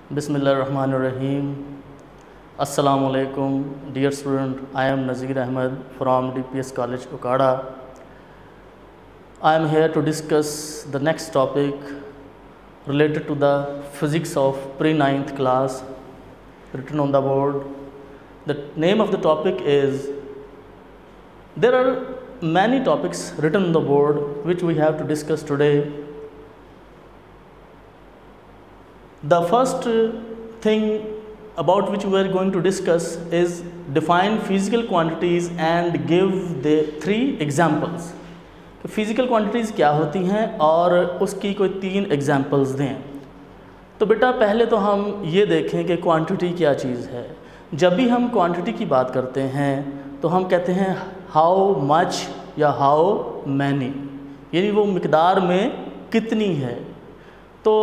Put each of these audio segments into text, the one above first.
Bismillahirrahmanirrahim. Assalamualaikum, dear student. I am Nazir Ahmed from DPS College, Okada. I am here to discuss the next topic related to the physics of pre-9th class written on the board. The name of the topic is, there are many topics written on the board which we have to discuss today. The first thing about which we are going to discuss is define physical quantities and give the 3 examples. तो physical quantities क्या होती हैं और उसकी कोई 3 examples दें। तो बेटा पहले तो हम ये देखें कि क्वांटिटी क्या चीज़ है। जब भी हम क्वांटिटी की बात करते हैं तो हम कहते हैं हाउ मच या हाउ मैनी, यानी वो मिकदार में कितनी है। तो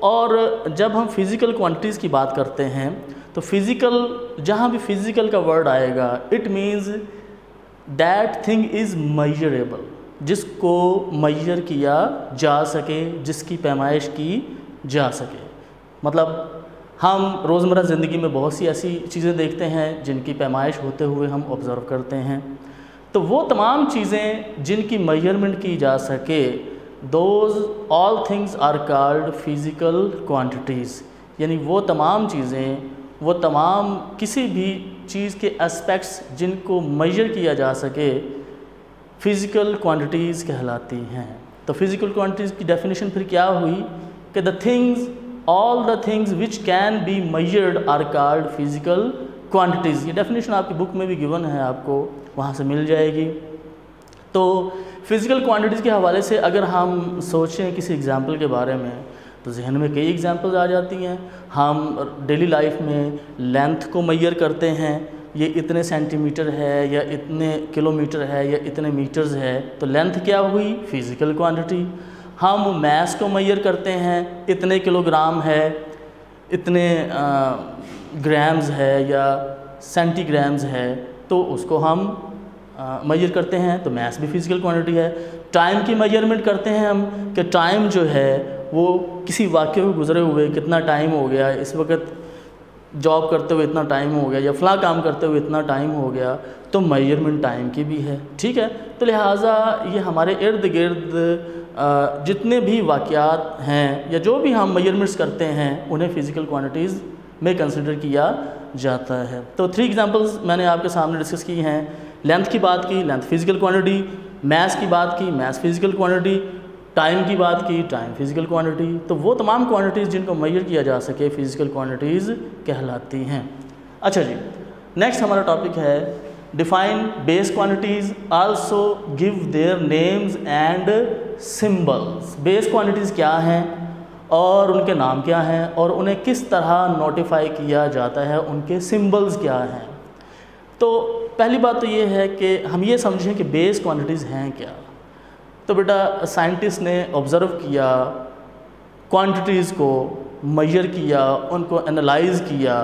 और जब हम फिज़िकल क्वांटिटीज़ की बात करते हैं तो फिज़िकल, जहाँ भी फिज़िकल का वर्ड आएगा, it means that thing is measurable, जिसको मेजर किया जा सके, जिसकी पैमाइश की जा सके। मतलब हम रोज़मर्रा ज़िंदगी में बहुत सी ऐसी चीज़ें देखते हैं जिनकी पैमाइश होते हुए हम ऑब्ज़र्व करते हैं। तो वो तमाम चीज़ें जिनकी मेजरमेंट की जा सके, Those all things are called physical quantities, यानी वो तमाम चीज़ें, वो तमाम किसी भी चीज़ के एस्पेक्ट्स जिनको मेजर किया जा सके, फ़िज़िकल क्वांटिटीज़ कहलाती हैं। तो फ़िज़िकल क्वांटिटीज़ की डेफिनेशन फिर क्या हुई कि the things, all the things which can be measured are called physical quantities. ये डेफिनेशन आपकी बुक में भी गिवन है, आपको वहाँ से मिल जाएगी। तो फ़िज़िकल क्वांटिटीज़ के हवाले से अगर हम सोचें किसी एग्ज़ाम्पल के बारे में तो जहन में कई एग्ज़ाम्पल्स आ जाती हैं। हम डेली लाइफ में लेंथ को मेजर करते हैं, ये इतने सेंटीमीटर है या इतने किलोमीटर है या इतने मीटर्स है, तो लेंथ क्या हुई, फ़िज़िकल क्वांटिटी। हम मास को मेजर करते हैं, इतने किलोग्राम है, इतने ग्राम्स है या सेंटीग्राम्स है, तो उसको हम मेजर करते हैं, तो मास भी फ़िज़िकल क्वांटिटी है। टाइम की मेजरमेंट करते हैं हम कि टाइम जो है वो किसी वाक़ये को गुज़रे हुए कितना टाइम हो गया, इस वक्त जॉब करते हुए इतना टाइम हो गया या फ़लाँ काम करते हुए इतना टाइम हो गया, तो मेजरमेंट टाइम की भी है। ठीक है, तो लिहाजा ये हमारे इर्द गिर्द जितने भी वाक़यात हैं या जो भी हम मेजरमेंट्स करते हैं उन्हें फ़िज़िकल क्वांटिटीज़ में कंसिडर किया जाता है। तो 3 एग्जांपल्स मैंने आपके सामने डिस्कस की हैं। लेंथ की बात की, लेंथ फ़िज़िकल क्वांटिटी, मास की बात की, मास फ़िज़िकल क्वांटिटी, टाइम की बात की, टाइम फ़िज़िकल क्वांटिटी। तो वो तमाम क्वांटिटीज़ जिनको मेजर किया जा सके फ़िज़िकल क्वांटिटीज़ कहलाती हैं। अच्छा जी, नेक्स्ट हमारा टॉपिक है define base quantities, also give their names and symbols. Base quantities क्या हैं और उनके नाम क्या हैं और उन्हें किस तरह नोटिफाई किया जाता है, उनके सिंबल्स क्या हैं। तो पहली बात तो ये है कि हम ये समझें कि बेस क्वांटिटीज़ हैं क्या। तो बेटा साइंटिस्ट ने ऑब्ज़र्व किया, क्वांटिटीज़ को मेजर किया, उनको एनालाइज़ किया।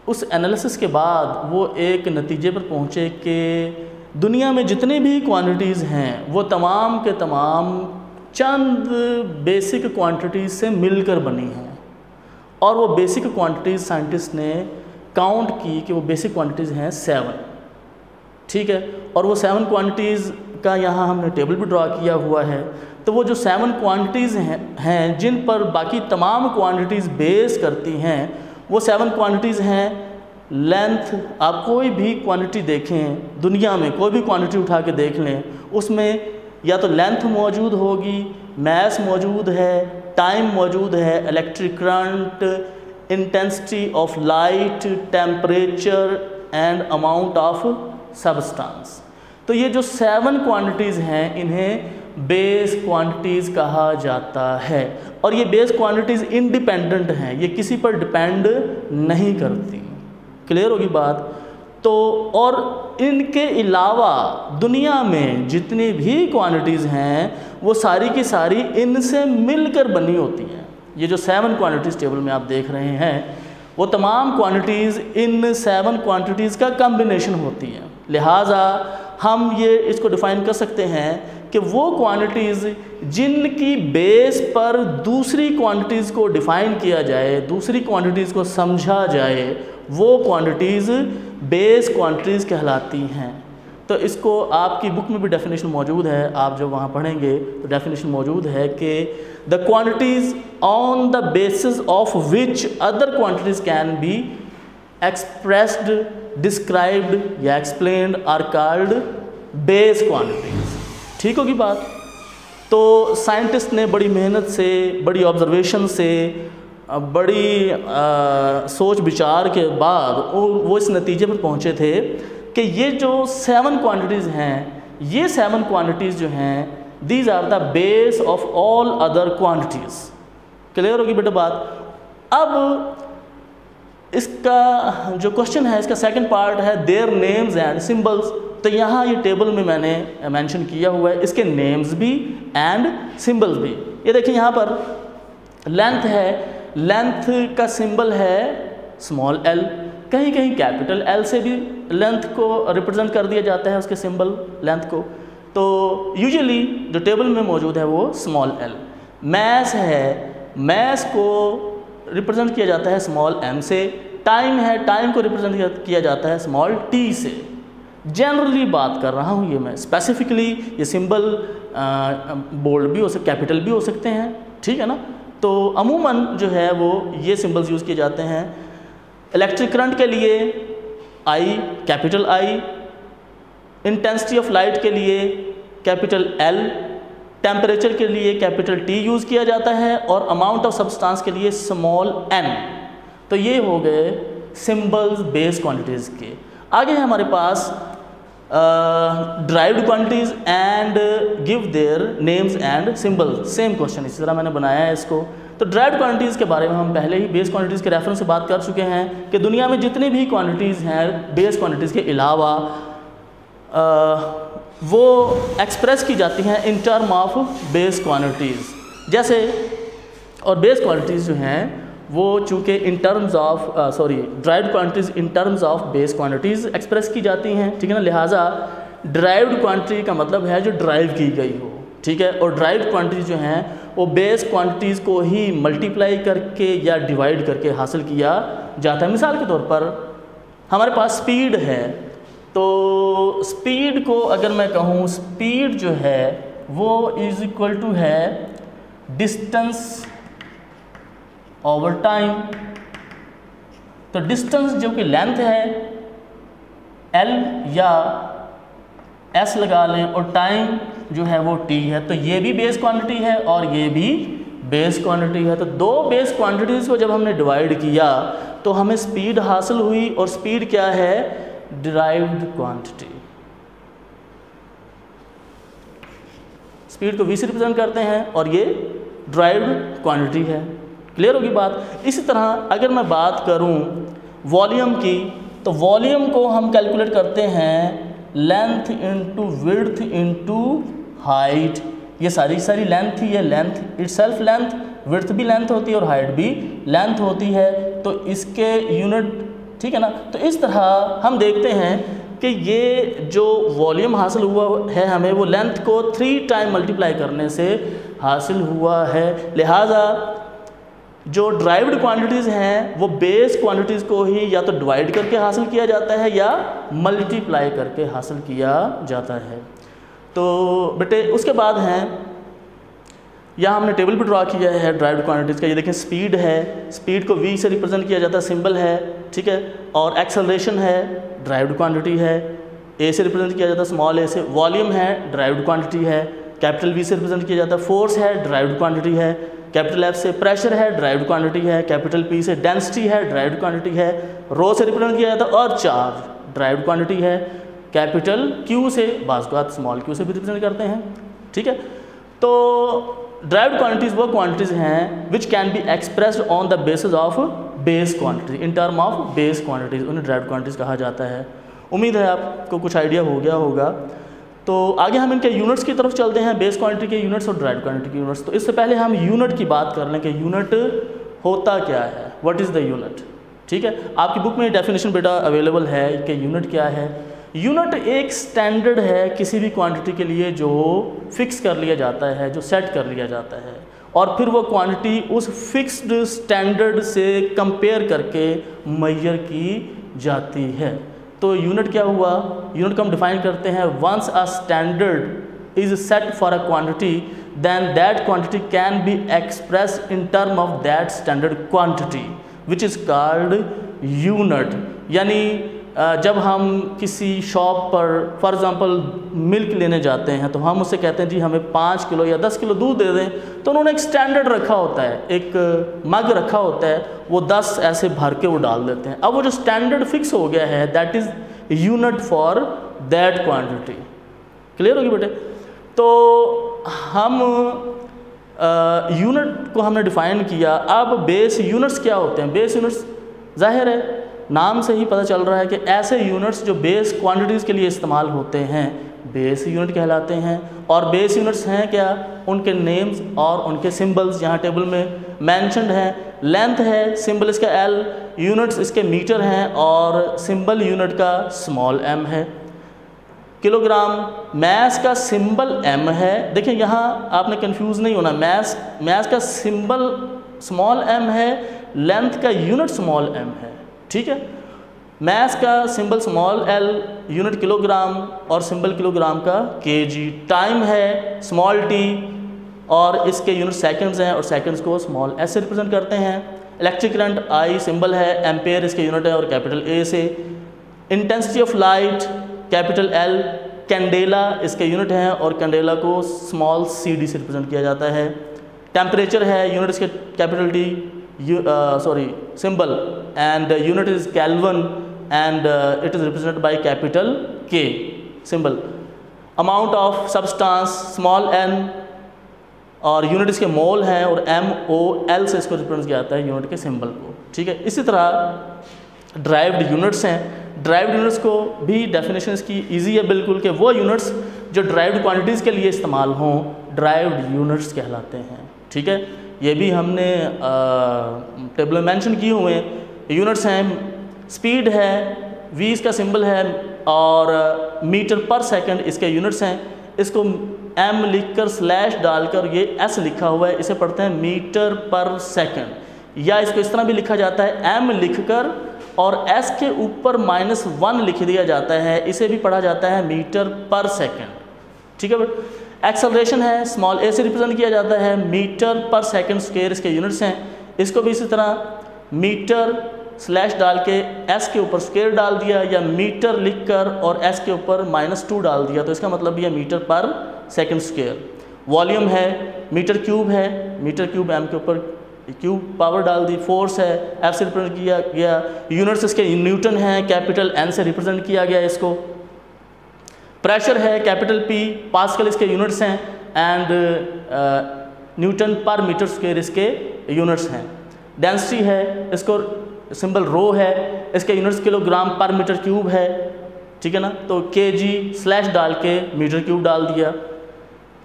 उस एनालिसिस के बाद वो एक नतीजे पर पहुँचे कि दुनिया में जितने भी क्वांटिटीज़ हैं वो तमाम के तमाम चंद बेसिक क्वांटिटीज़ से मिलकर बनी हैं। और वो बेसिक क्वांटिटीज़ साइंटिस्ट ने काउंट की कि वो बेसिक क्वांटिटीज़ हैं 7। ठीक है, और वो 7 क्वांटिटीज़ का यहाँ हमने टेबल भी ड्रा किया हुआ है। तो वो जो 7 क्वांटिटीज़ हैं जिन पर बाकी तमाम क्वांटिटीज़ बेस करती हैं, वो 7 क्वांटिटीज़ हैं। लेंथ, आप कोई भी क्वांटिटी देखें दुनिया में, कोई भी क्वांटिटी उठा के देख लें, उसमें या तो लेंथ मौजूद होगी, मास मौजूद है, टाइम मौजूद है, electric current, intensity of light, temperature and amount of substance. तो ये जो 7 क्वांटिटीज़ हैं इन्हें बेस क्वांटिटीज़ कहा जाता है। और ये बेस क्वांटिटीज़ इंडिपेंडेंट हैं, ये किसी पर डिपेंड नहीं करती। क्लियर होगी बात। तो और इनके अलावा दुनिया में जितनी भी क्वांटिटीज़ हैं वो सारी की सारी इनसे मिलकर बनी होती हैं। ये जो 7 क्वांटिटीज़ टेबल में आप देख रहे हैं वो तमाम क्वांटिटीज़ इन 7 क्वांटिटीज़ का कम्बिनेशन होती हैं। लिहाजा हम ये इसको डिफ़ाइन कर सकते हैं कि वो क्वांटिटीज़ जिनकी बेस पर दूसरी क्वांटिटीज़ को डिफ़ाइन किया जाए, दूसरी क्वांटिटीज़ को समझा जाए, वो क्वांटिटीज़ बेस क्वांटिटीज़ कहलाती हैं। तो इसको आपकी बुक में भी डेफिनेशन मौजूद है, आप जब वहाँ पढ़ेंगे तो डेफिनेशन मौजूद है कि the quantities on the basis of which other quantities can be expressed, described या explained are called base quantities. ठीक होगी बात। तो साइंटिस्ट ने बड़ी मेहनत से, बड़ी ऑब्जर्वेशन से, बड़ी सोच विचार के बाद वो इस नतीजे पर पहुँचे थे कि ये जो 7 क्वांटिटीज़ हैं, ये 7 क्वांटिटीज़ जो हैं, these are the base of all other quantities. Clear होगी बेटा बात। अब इसका जो क्वेश्चन है, इसका सेकंड पार्ट है देयर नेम्स एंड सिंबल्स। तो यहाँ ये टेबल में मैंने मेंशन किया हुआ है इसके नेम्स भी एंड सिंबल्स भी। ये देखिए यहाँ पर लेंथ है, लेंथ का सिंबल है स्मॉल एल, कहीं कहीं कैपिटल एल से भी लेंथ को रिप्रेजेंट कर दिया जाता है, उसके सिंबल लेंथ को। तो यूजुअली जो टेबल में मौजूद है वो स्मॉल एल। मैस है, मैस को रिप्रेजेंट किया जाता है स्मॉल एम से। टाइम है, टाइम को रिप्रेजेंट किया जाता है स्मॉल टी से। जनरली बात कर रहा हूँ ये मैं, स्पेसिफिकली ये सिंबल बोल्ड भी हो सकते, कैपिटल भी हो सकते हैं, ठीक है ना। तो अमूमन जो है वो ये सिंबल्स यूज़ किए जाते हैं। इलेक्ट्रिक करंट के लिए I, capital I. Intensity of light के लिए कैपिटल एल। टेम्परेचर के लिए कैपिटल टी यूज़ किया जाता है और अमाउंट ऑफ सब्सटेंस के लिए स्मॉल एन। तो ये हो गए सिंबल्स बेस क्वांटिटीज़ के। आगे है हमारे पास derived quantities and give their names and symbols. Same question इसी तरह मैंने बनाया है इसको। तो ड्राइव्ड क्वांटिटीज़ के बारे में हम पहले ही बेस क्वांटिटीज़ के रेफरेंस से बात कर चुके हैं कि दुनिया में जितनी भी क्वांटिटीज़ हैं बेस क्वांटिटीज़ के अलावा वो एक्सप्रेस की जाती हैं इन टर्म ऑफ बेस क्वांटिटीज़। जैसे और बेस क्वांटिटीज़ जो हैं वो चूँकि in terms of derived quantities in terms of base quantities express की जाती हैं, ठीक है ना। लिहाजा ड्राइव्ड क्वांटिटी का मतलब है जो ड्राइव की गई हो, ठीक है। और ड्राइव्ड क्वांटिटीज़ जो हैं वो बेस क्वांटिटीज़ को ही मल्टीप्लाई करके या डिवाइड करके हासिल किया जाता है। मिसाल के तौर पर हमारे पास स्पीड है, तो स्पीड को अगर मैं कहूँ, स्पीड जो है वो इज़ इक्वल टू है डिस्टेंस ओवर टाइम। तो डिस्टेंस जो कि लेंथ है एल या एस लगा लें, और टाइम जो है वो टी है। तो ये भी बेस क्वांटिटी है और ये भी बेस क्वांटिटी है। तो दो बेस क्वांटिटीज़ को जब हमने डिवाइड किया तो हमें स्पीड हासिल हुई, और स्पीड क्या है, डिराइव्ड क्वांटिटी। स्पीड को v से रिप्रेजेंट करते हैं और ये डिराइव्ड क्वांटिटी है। क्लियर होगी बात। इसी तरह अगर मैं बात करूं वॉल्यूम की, तो वॉल्यूम को हम कैलकुलेट करते हैं length into width into height. ये सारी लेंथ ही है, लेंथ इटसेल्फ लेंथ, विड्थ भी लेंथ होती है और हाइट भी लेंथ होती है। तो इसके यूनिट, ठीक है ना। तो इस तरह हम देखते हैं कि ये जो वॉल्यूम हासिल हुआ है हमें, वो लेंथ को 3 टाइम मल्टीप्लाई करने से हासिल हुआ है। लिहाजा जो ड्राइव्ड क्वांटिटीज़ हैं वो बेस क्वांटिटीज़ को ही या तो डिवाइड करके हासिल किया जाता है या मल्टीप्लाई करके हासिल किया जाता है। तो बेटे उसके बाद हैं, यहाँ हमने टेबल भी ड्रा किया है ड्राइव्ड क्वांटिटीज़ का। ये देखें स्पीड है, स्पीड को v से रिप्रेजेंट किया जाता है, सिंबल है, ठीक है। और एक्सेलरेशन है, ड्राइव्ड क्वांटिटी है, a से रिप्रेजेंट किया जाता है स्मॉल a से। वॉल्यूम है, ड्राइव्ड क्वांटिटी है, कैपिटल V से रिप्रेजेंट किया जाता है। फोर्स है, ड्राइव्ड क्वांटिटी है। कैपिटल F से प्रेशर है, ड्राइव्ड क्वांटिटी है। कैपिटल P से डेंसिटी है, ड्राइव्ड क्वांटिटी है। रो से रिप्रेजेंट किया जाता है, और चार्ज ड्राइव्ड क्वांटिटी है। कैपिटल Q से, बाज़ बात स्मॉल q से भी रिप्रेजेंट करते हैं, ठीक है। तो ड्राइव्ड क्वांटिटीज़ वो क्वांटिटीज़ हैं विच can be expressed on the basis of base quantity, in term of base quantities, उन्हें ड्राइव्ड क्वांटिटीज़ कहा जाता है। उम्मीद है आपको कुछ आइडिया हो गया होगा। तो आगे हम इनके यूनिट्स की तरफ चलते हैं, बेस क्वांटिटी के यूनिट्स और ड्राइव्ड क्वांटिटी के यूनिट्स। तो इससे पहले हम यूनिट की बात कर लें कि यूनिट होता क्या है, व्हाट इज़ द यूनिट, ठीक है। आपकी बुक में डेफिनेशन बेटा अवेलेबल है कि यूनिट क्या है। यूनिट एक स्टैंडर्ड है किसी भी क्वांटिटी के लिए जो फिक्स कर लिया जाता है, जो सेट कर लिया जाता है, और फिर वो क्वांटिटी उस फिक्स्ड स्टैंडर्ड से कंपेयर करके मेजर की जाती है। तो यूनिट क्या हुआ? यूनिट को हम डिफाइन करते हैं, once a standard is set for a quantity then that quantity can be expressed in term of that standard quantity which is called unit. यानी जब हम किसी शॉप पर फॉर एग्ज़ाम्पल मिल्क लेने जाते हैं तो हम उससे कहते हैं जी हमें 5 किलो या 10 किलो दूध दे दें, तो उन्होंने एक स्टैंडर्ड रखा होता है, एक मग रखा होता है, वो 10 ऐसे भर के वो डाल देते हैं। अब वो जो स्टैंडर्ड फिक्स हो गया है that is unit for that quantity. Clear होगी बेटे? तो हम यूनिट को हमने डिफाइन किया। अब बेस यूनिट्स क्या होते हैं? बेस यूनिट्स जाहिर है नाम से ही पता चल रहा है कि ऐसे यूनिट्स जो बेस क्वांटिटीज़ के लिए इस्तेमाल होते हैं बेस यूनिट कहलाते हैं। और बेस यूनिट्स हैं क्या? उनके नेम्स और उनके सिंबल्स यहाँ टेबल में मैंशनड हैं। लेंथ है, सिंबल इसका L, यूनिट्स इसके मीटर हैं और सिंबल यूनिट का स्मॉल m है। किलोग्राम, मैस का सिंबल m है। देखिए यहाँ आपने कंफ्यूज नहीं होना, मैस का सिंबल स्मॉल m है, लेंथ का यूनिट स्मॉल m है, ठीक है। मैस का symbol small l, unit kilogram और सिंबल किलोग्राम का kg। टाइम है स्मॉल t और इसके यूनिट सेकंड्स हैं और सेकंड्स को स्मॉल s से रिप्रेजेंट करते हैं। इलेक्ट्रिक करंट I सिंबल है, एम्पेयर इसके यूनिट है और कैपिटल A से। Intensity of light capital L, candela इसके यूनिट हैं और कैंडेला को स्मॉल cd से रिप्रेजेंट किया जाता है। टेम्परेचर है, यूनिट इसके capital T symbol and unit is Kelvin and it is represented by capital K symbol। amount of substance small n और यूनिट इसके मोल हैं और MOL से इसको रिप्रेजेंट किया जाता है यूनिट के सिंबल को, ठीक है। इसी तरह ड्राइव्ड यूनिट्स हैं। ड्राइव्ड यूनिट्स को भी डेफिनेशन इसकी ईजी है बिल्कुल कि वो यूनिट्स जो ड्राइव्ड क्वांटिटीज़ के लिए इस्तेमाल हों ड्राइव्ड यूनिट्स कहलाते हैं, ठीक है। ये भी हमने टेबल में मेंशन किए हुए यूनिट्स हैं। स्पीड है, v इसका सिंबल है और मीटर पर सेकंड इसके यूनिट्स हैं। इसको m लिखकर स्लैश डालकर ये s लिखा हुआ है, इसे पढ़ते हैं मीटर पर सेकंड। या इसको इस तरह भी लिखा जाता है m लिखकर और s के ऊपर -1 लिख दिया जाता है, इसे भी पढ़ा जाता है मीटर पर सेकंड, ठीक है बेटा। एक्सेलरेशन है, स्मॉल a से रिप्रेजेंट किया जाता है, मीटर पर सेकंड स्क्वायर इसके यूनिट्स हैं। इसको भी इसी तरह मीटर स्लैश डाल के s के ऊपर स्क्वायर डाल दिया या मीटर लिखकर और s के ऊपर -2 डाल दिया तो इसका मतलब भी है मीटर पर सेकंड स्क्वायर। वॉल्यूम है, मीटर क्यूब है, मीटर क्यूब m के ऊपर क्यूब पावर डाल दी। फोर्स है, f से रिप्रेजेंट किया गया। यूनिट्स इसके न्यूटन हैं, कैपिटल N से रिप्रेजेंट किया गया इसको। प्रेशर है, कैपिटल P, पास्कल इसके यूनिट्स हैं एंड न्यूटन पर मीटर स्क्वायर इसके यूनिट्स हैं। डेंसिटी है, इसको सिंबल रो है, इसके यूनिट्स किलोग्राम पर मीटर क्यूब है, ठीक है ना। तो kg स्लैश डाल के मीटर क्यूब डाल दिया।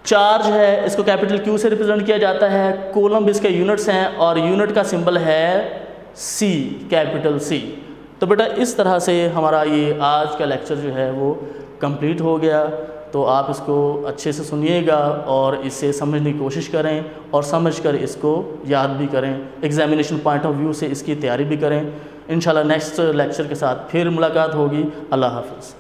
चार्ज है, इसको कैपिटल Q से रिप्रेजेंट किया जाता है। कोलम्ब इसके यूनिट्स हैं और यूनिट का सिंबल है C, कैपिटल C। तो बेटा इस तरह से हमारा ये आज का लेक्चर जो है वो कंप्लीट हो गया। तो आप इसको अच्छे से सुनिएगा और इसे समझने की कोशिश करें और समझकर इसको याद भी करें। एग्जामिनेशन पॉइंट ऑफ व्यू से इसकी तैयारी भी करें। इंशाल्लाह नेक्स्ट लेक्चर के साथ फिर मुलाकात होगी। अल्लाह हाफ़िज़।